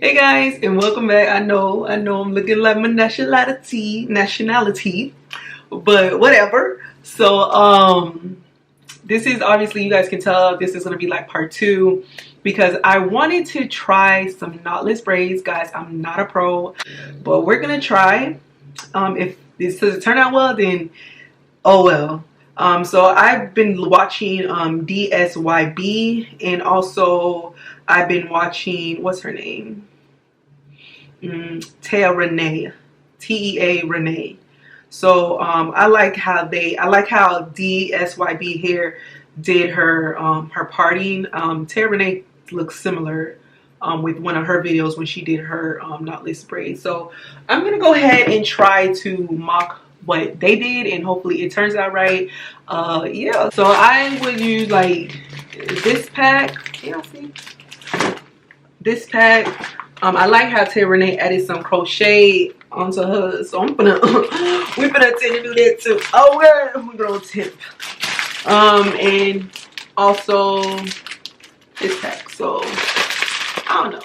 Hey guys, and welcome back. I know I'm looking like my nationality, but whatever. So this is obviously, you guys can tell this is gonna be like part two because I wanted to try some knotless braids, guys. I'm not a pro, but we're gonna try. If this doesn't turn out well, then oh well. So I've been watching DSYB, and also I've been watching, what's her name? RENEE, TEA RENEE. So I like how DSYB here did her her partying. RENEE looks similar with one of her videos when she did her knotless braids. So I'm gonna go ahead and try to mock what they did, and hopefully it turns out right. Yeah, so I would use like this pack. Yeah, see this pack. I like how RENEE added some crochet onto hers, so we're gonna attempt to do that too. Oh, we're gonna attempt. And also this pack. So I don't know.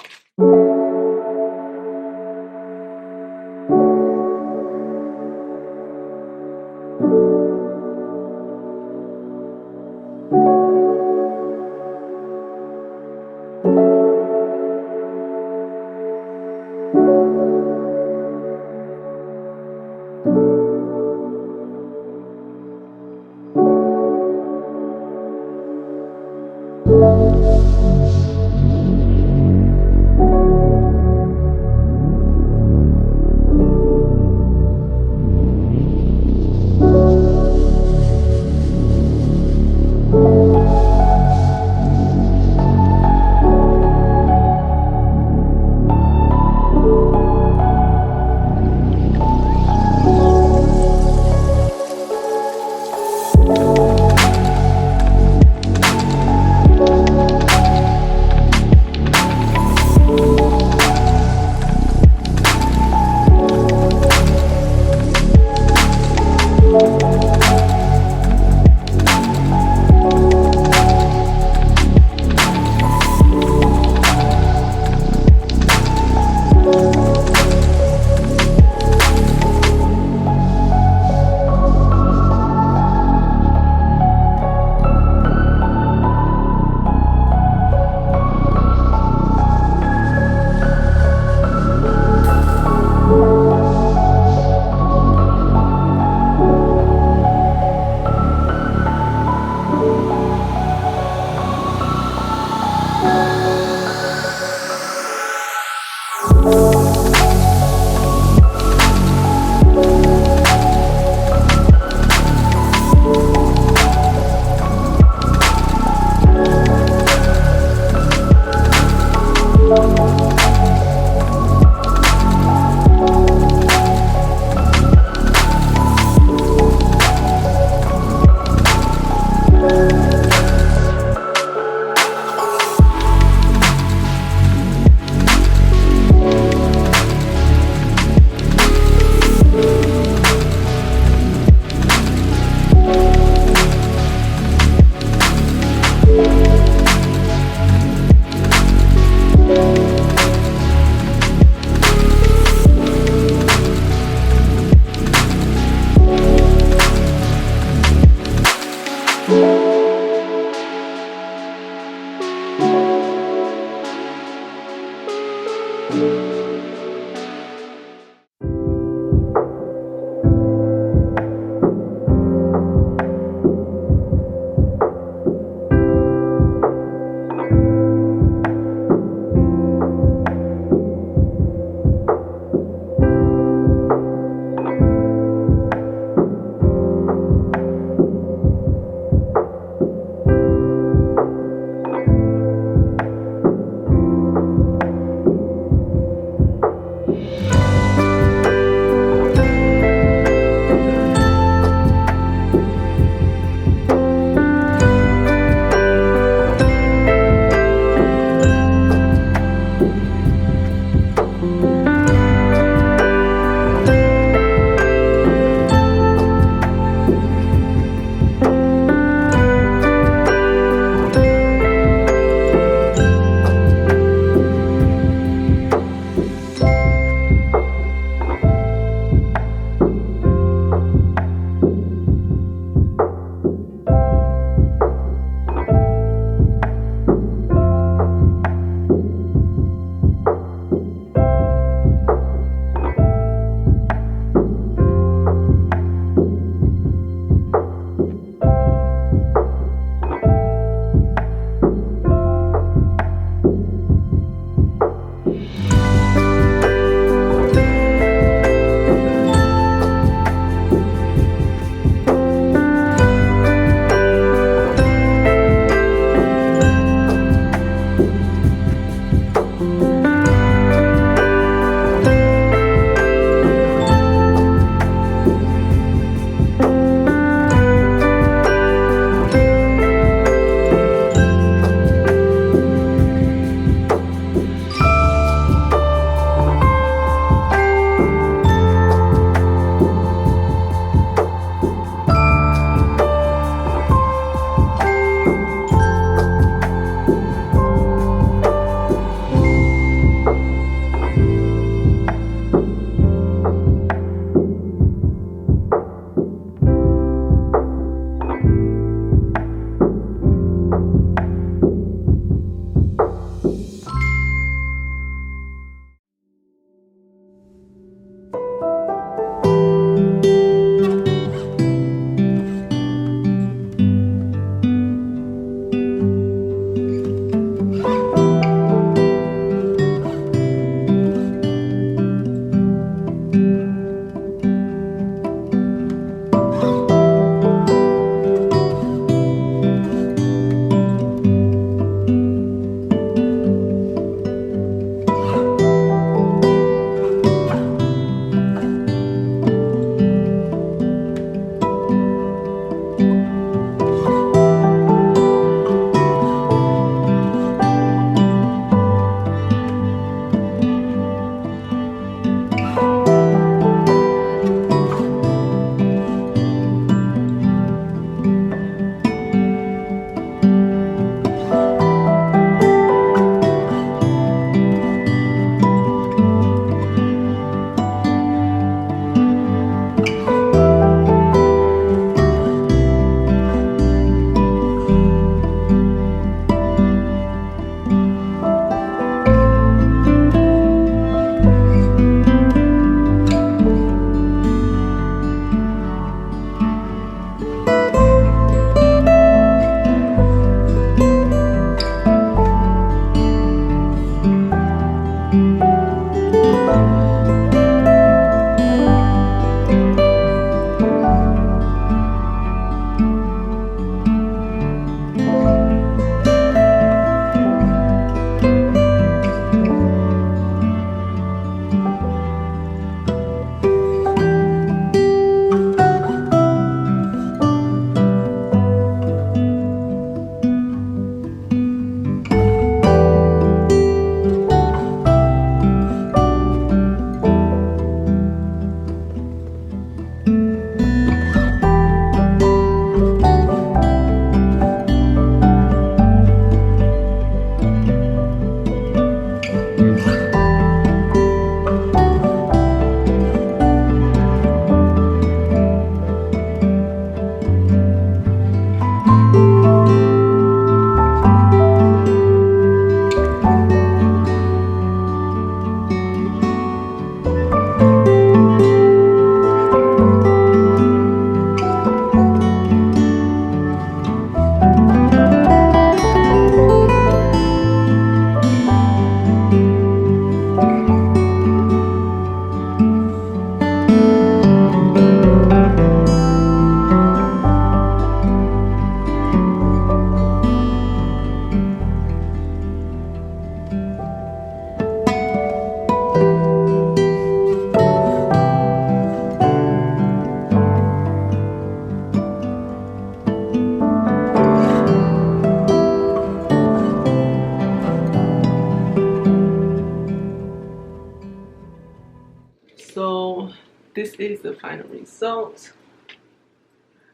is the final result.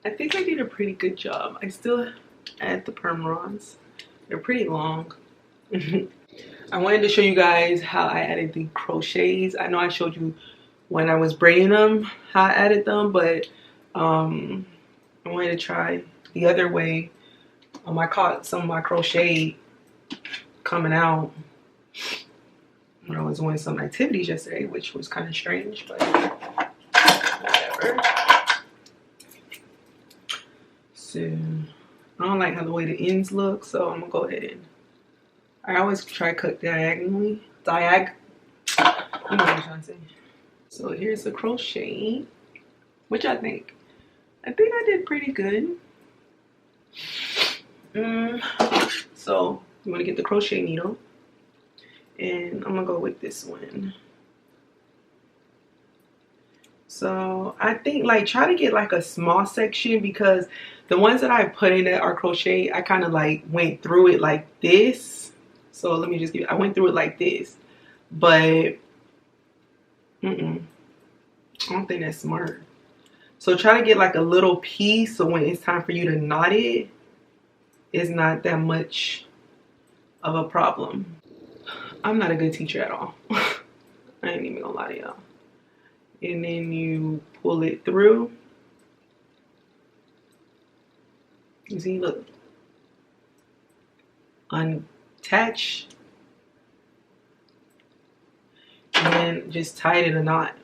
I think I did a pretty good job. I still add the perm rods. They're pretty long. I wanted to show you guys how I added the crochets. I know I showed you when I was braiding them how I added them, but I wanted to try the other way. I caught some of my crochet coming out when I was doing some activities yesterday, which was kind of strange, but whatever. So I don't like how the way the ends look, so I'm gonna go ahead and I always try to cut diagonally. You know what I'm trying to say. So here's the crochet, which I think I did pretty good. So you want to get the crochet needle, and I'm gonna go with this one. So I think like try to get like a small section, because the ones that I put in that are crochet, I kind of like went through it like this. So let me just give you, I went through it like this, but I don't think that's smart. So try to get like a little piece, so when it's time for you to knot it, it's not that much of a problem. I'm not a good teacher at all. I ain't even gonna lie to y'all. And then you pull it through. You see, look. Unattach. And then just tie it in a knot.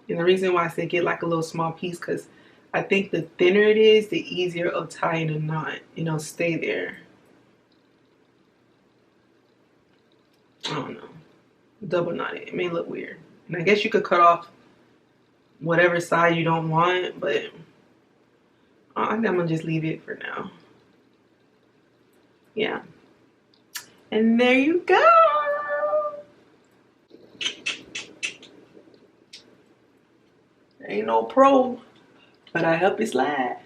And the reason why I say get like a little small piece, because I think the thinner it is, the easier of tying a knot. You know, stay there. I don't know. Double knot it. It may look weird. And I guess you could cut off whatever side you don't want, but I think I'm gonna just leave it for now. Yeah. And there you go. Ain't no pro, but I help it slide.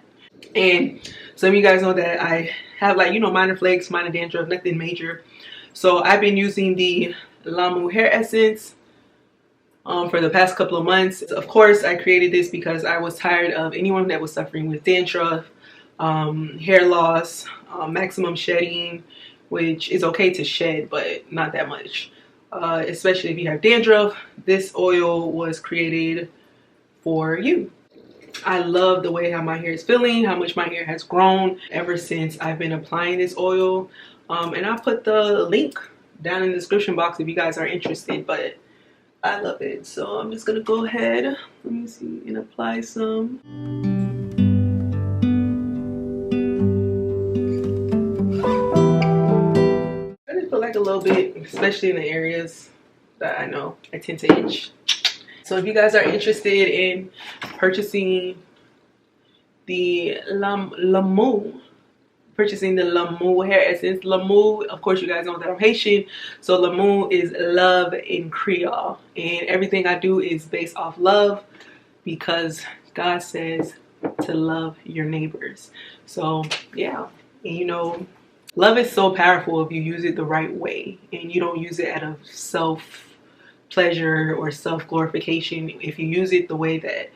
And some of you guys know that I have, like, you know, minor flakes, minor dandruff, nothing major. So I've been using the Lamu hair essence for the past couple of months. Of course, I created this because I was tired of anyone that was suffering with dandruff, hair loss, maximum shedding, which is okay to shed, but not that much. Especially if you have dandruff, this oil was created for you. I love the way how my hair is feeling, how much my hair has grown ever since I've been applying this oil. And I'll put the link down in the description box if you guys are interested, but I love it. So I'm just gonna go ahead, let me see, and apply some. I just put like a little bit, especially in the areas that I know I tend to itch. So if you guys are interested in purchasing the Lamu hair essence, Lamu, of course you guys know that I'm Haitian, so Lamu is love in Creole, and everything I do is based off love, because God says to love your neighbors. So yeah, and you know, love is so powerful if you use it the right way, and you don't use it out of self-pleasure or self-glorification. If you use it the way that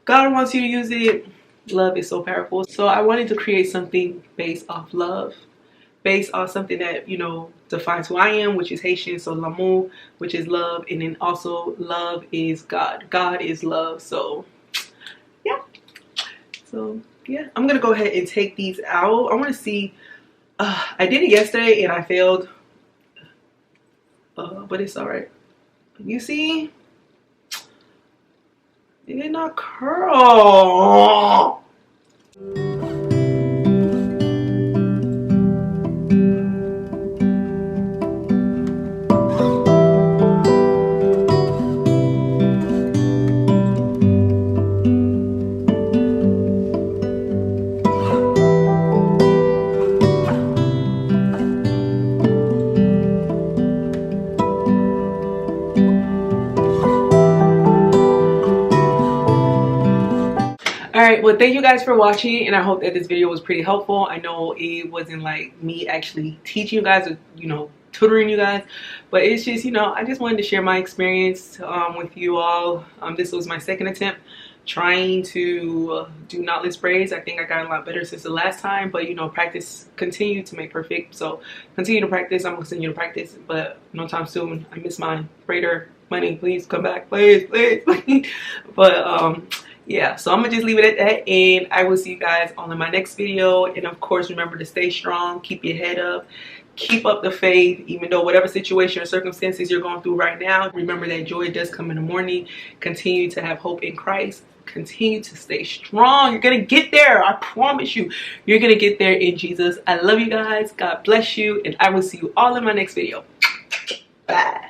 God wants you to use it, love is so powerful. So I wanted to create something based off love, based off something that, you know, defines who I am, which is Haitian. So L'amour, which is love, and then also love is God. God is love. So yeah. So yeah, I'm gonna go ahead and take these out. I want to see. I did it yesterday and I failed, but it's all right. You see, it did not curl. Alright, well thank you guys for watching, and I hope that this video was pretty helpful. I know it wasn't like me actually teaching you guys or, you know, tutoring you guys, but it's just, you know, I just wanted to share my experience with you all. This was my second attempt trying to do knotless braids. I think I got a lot better since the last time, but you know, practice, continue to make perfect. So continue to practice. I'm gonna continue to practice, but no time soon. I miss my braider money. Please come back, please, please. But yeah, so I'm gonna just leave it at that, and I will see you guys on my next video. And of course, remember to stay strong, keep your head up, keep up the faith, even though whatever situation or circumstances you're going through right now. Remember that joy does come in the morning. Continue to have hope in Christ. Continue to stay strong. You're gonna get there. I promise you, you're gonna get there in Jesus. I love you guys. God bless you, and I will see you all in my next video. Bye.